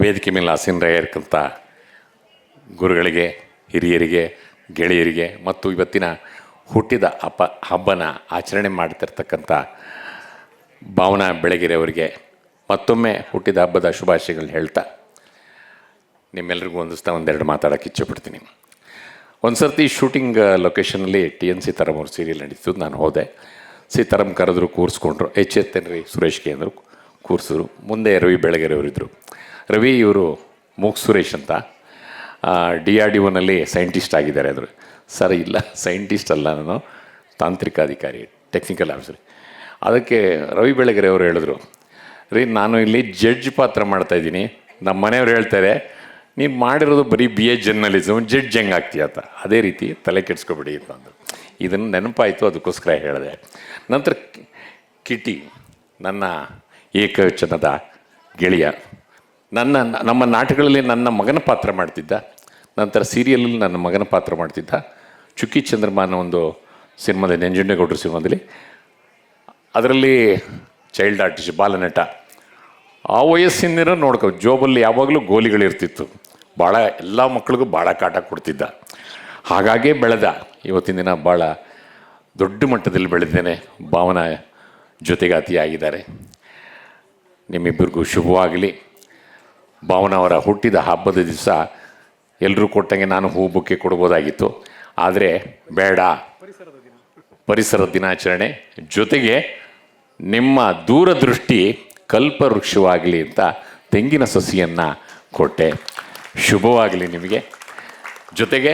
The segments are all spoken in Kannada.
ವೇದಿಕೆ ಮೇಲೆ ಆಸೀನರಾಗಿರ್ತಕ್ಕಂಥ ಗುರುಗಳಿಗೆ, ಹಿರಿಯರಿಗೆ, ಗೆಳೆಯರಿಗೆ ಮತ್ತು ಇವತ್ತಿನ ಹುಟ್ಟಿದ ಹಬ್ಬನ ಆಚರಣೆ ಮಾಡ್ತಿರ್ತಕ್ಕಂಥ ಭಾವನಾ ಬೆಳಗೆರೆ ಅವರಿಗೆ ಮತ್ತೊಮ್ಮೆ ಹುಟ್ಟಿದ ಹಬ್ಬದ ಶುಭಾಶಯಗಳನ್ನ ಹೇಳ್ತಾ ನಿಮ್ಮೆಲ್ರಿಗೂ ಒಂದೆರಡು ಮಾತಾಡೋಕ್ಕೆ ಇಚ್ಛೆಪಡ್ತೀನಿ. ಒಂದು ಸರ್ತಿ ಶೂಟಿಂಗ್ ಲೊಕೇಶನಲ್ಲಿ TN ಸೀತಾರಾಮ್ ಅವ್ರ ಸೀರಿಯಲ್ ನಡೀತು. ನಾನು ಹೋದೆ. ಸೀತಾರಾಮ್ ಕರೆದ್ರು, ಕೂರಿಸ್ಕೊಂಡ್ರು. ಎಚ್ಚೆತ್ತೇನ್ರಿ ಸುರೇಶ್ಗೆ ಅಂದರು, ಕೂರಿಸಿದ್ರು. ಮುಂದೆ ರವಿ ಬೆಳಗೆರೆ ಅವರಿದ್ದರು. ರವಿ ಇವರು ಮೂಕ್ ಸುರೇಶ್ ಅಂತ DRDOನಲ್ಲಿ ಸೈಂಟಿಸ್ಟ್ ಆಗಿದ್ದಾರೆ. ಅಂದರು, ಸರ್ ಇಲ್ಲ ಸೈಂಟಿಸ್ಟ್ ಅಲ್ಲ, ನಾನು ತಾಂತ್ರಿಕ ಅಧಿಕಾರಿ, ಟೆಕ್ನಿಕಲ್ ಆಫೀಸರ್. ಅದಕ್ಕೆ ರವಿ ಬೆಳಗೆರೆ ಅವರು ಹೇಳಿದ್ರು, ರೀ ನಾನು ಇಲ್ಲಿ ಜಡ್ಜ್ ಪಾತ್ರ ಮಾಡ್ತಾಯಿದ್ದೀನಿ, ನಮ್ಮ ಮನೆಯವ್ರು ಹೇಳ್ತಾರೆ ನೀನು ಮಾಡಿರೋದು ಬರೀ BA ಜರ್ನಲಿಸಮ್, ಜಡ್ಜ್ ಹೆಂಗೆ ಆಗ್ತೀಯ ಅಂತ. ಅದೇ ರೀತಿ ತಲೆ ಕೆಡಿಸ್ಕೊಬೇಡಿ ಅಂತಂದು ಇದನ್ನು ನೆನಪಾಯಿತು, ಅದಕ್ಕೋಸ್ಕರ ಹೇಳಿದೆ. ನಂತರ ಕಿಟಿ ನನ್ನ ಏಕವಚನದ ಗೆಳೆಯ, ನಮ್ಮ ನಾಟಕಗಳಲ್ಲಿ ನನ್ನ ಮಗನ ಪಾತ್ರ ಮಾಡ್ತಿದ್ದ. ನಂತರ ಸೀರಿಯಲಲ್ಲಿ ನನ್ನ ಮಗನ ಪಾತ್ರ ಮಾಡ್ತಿದ್ದ. ಚುಕ್ಕಿ ಚಂದ್ರಮ ಅನ್ನೋ ಒಂದು ಸಿನಿಮಾದಲ್ಲಿ, ನಂಜುಂಡೇಗೌಡರು ಸಿನಿಮಾದಲ್ಲಿ, ಅದರಲ್ಲಿ ಚೈಲ್ಡ್ ಆರ್ಟಿಸ್ಟ್, ಬಾಲನಟ. ಆ ವಯಸ್ಸಿನ ನೋಡ್ಕೊ, ಜೋಬಲ್ಲಿ ಯಾವಾಗಲೂ ಗೋಲಿಗಳಿರ್ತಿತ್ತು. ಭಾಳ ಎಲ್ಲ ಮಕ್ಕಳಿಗೂ ಭಾಳ ಕಾಟ ಕೊಡ್ತಿದ್ದ. ಹಾಗಾಗೇ ಬೆಳೆದ. ಇವತ್ತಿನ ದಿನ ಭಾಳ ದೊಡ್ಡ ಮಟ್ಟದಲ್ಲಿ ಬೆಳೆದೇನೆ. ಭಾವನಾ ಜೊತೆಗಾತಿಯಾಗಿದ್ದಾರೆ. ನಿಮ್ಮಿಬ್ಬರಿಗೂ ಶುಭವಾಗಲಿ. ಭಾವನಾ ಅವರ ಹುಟ್ಟಿದ ಹಬ್ಬದ ದಿವಸ ಎಲ್ಲರೂ ಕೊಟ್ಟಂಗೆ ನಾನು ಹೂ ಬುಕ್ಕೆ ಕೊಡ್ಬೋದಾಗಿತ್ತು, ಆದರೆ ಬೇಡ. ಪರಿಸರ ದಿನಾಚರಣೆ ಜೊತೆಗೆ ನಿಮ್ಮ ದೂರದೃಷ್ಟಿ ಕಲ್ಪವೃಕ್ಷವಾಗಲಿ ಅಂತ ತೆಂಗಿನ ಸಸಿಯನ್ನು ಕೊಟ್ಟೆ. ಶುಭವಾಗಲಿ ನಿಮಗೆ. ಜೊತೆಗೆ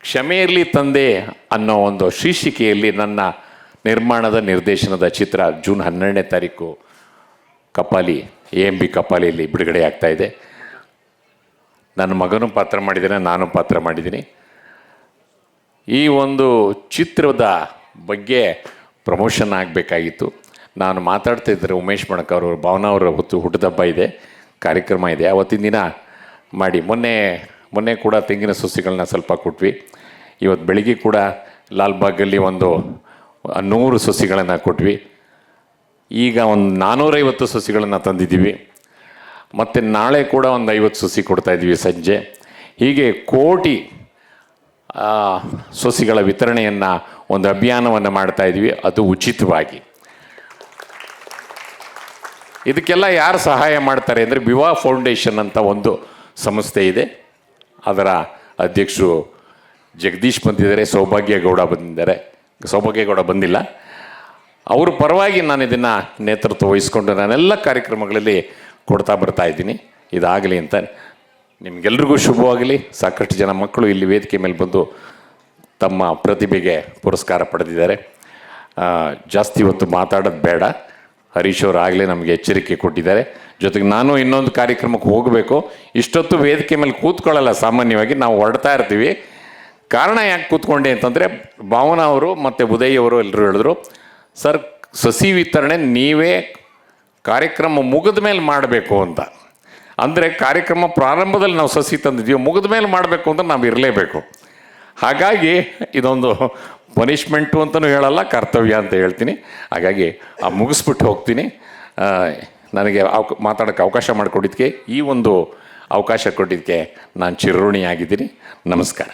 ಕ್ಷಮೆ ಇರಲಿ ತಂದೆ ಅನ್ನೋ ಒಂದು ಶೀರ್ಷಿಕೆಯಲ್ಲಿ ನನ್ನ ನಿರ್ಮಾಣದ ನಿರ್ದೇಶನದ ಚಿತ್ರ ಜೂನ್ 12ನೇ ತಾರೀಕು ಕಪಾಲಿ, AMB ಕಪಾಲಿಯಲ್ಲಿ ಬಿಡುಗಡೆ ಆಗ್ತಾಯಿದೆ. ನನ್ನ ಮಗನೂ ಪಾತ್ರ ಮಾಡಿದ್ದೇನೆ, ನಾನು ಪಾತ್ರ ಮಾಡಿದ್ದೀನಿ. ಈ ಒಂದು ಚಿತ್ರದ ಬಗ್ಗೆ ಪ್ರಮೋಷನ್ ಆಗಬೇಕಾಗಿತ್ತು. ನಾನು ಮಾತಾಡ್ತಾ ಇದ್ದರೆ ಉಮೇಶ್ ಮಣಕವ್ರು, ಭಾವನಾ ಅವರ ಹುಟ್ಟುಹಬ್ಬ ಇದೆ, ಕಾರ್ಯಕ್ರಮ ಇದೆ, ಅವತ್ತಿನ ದಿನ ಮಾಡಿ. ಮೊನ್ನೆ ಕೂಡ ತೆಂಗಿನ ಸಸಿಗಳನ್ನ ಸ್ವಲ್ಪ ಕೊಟ್ವಿ. ಇವತ್ತು ಬೆಳಿಗ್ಗೆ ಕೂಡ ಲಾಲ್ಬಾಗಲ್ಲಿ ಒಂದು 100 ಸಸಿಗಳನ್ನು ಕೊಟ್ವಿ. ಈಗ ಒಂದು 450 ಸಸಿಗಳನ್ನು ತಂದಿದ್ದೀವಿ. ಮತ್ತು ನಾಳೆ ಕೂಡ ಒಂದು 50 ಸಸಿ ಕೊಡ್ತಾಯಿದ್ದೀವಿ ಸಂಜೆ. ಹೀಗೆ ಕೋಟಿ ಸಸಿಗಳ ವಿತರಣೆಯನ್ನು, ಒಂದು ಅಭಿಯಾನವನ್ನು ಮಾಡ್ತಾಯಿದ್ವಿ, ಅದು ಉಚಿತವಾಗಿ. ಇದಕ್ಕೆಲ್ಲ ಯಾರು ಸಹಾಯ ಮಾಡ್ತಾರೆ ಅಂದರೆ ವಿವಾ ಫೌಂಡೇಶನ್ ಅಂತ ಒಂದು ಸಂಸ್ಥೆ ಇದೆ. ಅದರ ಅಧ್ಯಕ್ಷರು ಜಗದೀಶ್ ಬಂದಿದ್ದಾರೆ, ಸೌಭಾಗ್ಯಗೌಡ ಬಂದಿಲ್ಲ. ಅವ್ರ ಪರವಾಗಿ ನಾನು ಇದನ್ನು ನೇತೃತ್ವ ವಹಿಸ್ಕೊಂಡು ನಾನೆಲ್ಲ ಕಾರ್ಯಕ್ರಮಗಳಲ್ಲಿ ಕೊಡ್ತಾ ಬರ್ತಾಯಿದ್ದೀನಿ. ಇದಾಗಲಿ ಅಂತ ನಿಮಗೆಲ್ರಿಗೂ ಶುಭವಾಗಲಿ. ಸಾಕಷ್ಟು ಜನ ಮಕ್ಕಳು ಇಲ್ಲಿ ವೇದಿಕೆ ಮೇಲೆ ಬಂದು ತಮ್ಮ ಪ್ರತಿಭೆಗೆ ಪುರಸ್ಕಾರ ಪಡೆದಿದ್ದಾರೆ. ಜಾಸ್ತಿ ಹೊತ್ತು ಮಾತಾಡೋದು ಬೇಡ. ಹರೀಶ್ ಅವರು ಆಗಲೇ ನಮಗೆ ಎಚ್ಚರಿಕೆ ಕೊಟ್ಟಿದ್ದಾರೆ. ಜೊತೆಗೆ ನಾನು ಇನ್ನೊಂದು ಕಾರ್ಯಕ್ರಮಕ್ಕೆ ಹೋಗಬೇಕು. ಇಷ್ಟೊತ್ತು ವೇದಿಕೆ ಮೇಲೆ ಕೂತ್ಕೊಳ್ಳಲ್ಲ, ಸಾಮಾನ್ಯವಾಗಿ ನಾವು ಹೊರಡ್ತಾ ಇರ್ತೀವಿ. ಕಾರಣ ಯಾಕೆ ಕೂತ್ಕೊಂಡೆ ಅಂತಂದರೆ, ಭಾವನಾ ಅವರು ಮತ್ತು ಉದಯ್ ಅವರು ಎಲ್ಲರೂ ಹೇಳಿದ್ರು, ಸರ್ ಸಸಿ ವಿತರಣೆ ನೀವೇ ಕಾರ್ಯಕ್ರಮ ಮುಗಿದ ಮೇಲೆ ಮಾಡಬೇಕು ಅಂತ. ಅಂದರೆ ಕಾರ್ಯಕ್ರಮ ಪ್ರಾರಂಭದಲ್ಲಿ ನಾವು ಸಸಿ ತಂದಿದ್ದೀವಿ, ಮುಗಿದ ಮೇಲೆ ಮಾಡಬೇಕು ಅಂತ ನಾವು ಇರಲೇಬೇಕು. ಹಾಗಾಗಿ ಇದೊಂದು ಪನಿಷ್ಮೆಂಟು ಅಂತಲೂ ಹೇಳಲ್ಲ, ಕರ್ತವ್ಯ ಅಂತ ಹೇಳ್ತೀನಿ. ಹಾಗಾಗಿ ಮುಗಿಸ್ಬಿಟ್ಟು ಹೋಗ್ತೀನಿ. ನನಗೆ ಮಾತಾಡೋಕ್ಕೆ ಅವಕಾಶ ಮಾಡಿಕೊಟ್ಟಿದ್ದಕ್ಕೆ, ಈ ಒಂದು ಅವಕಾಶ ಕೊಟ್ಟಿದ್ದಕ್ಕೆ ನಾನು ಚಿರಋಣಿಯಾಗಿದ್ದೀನಿ. ನಮಸ್ಕಾರ.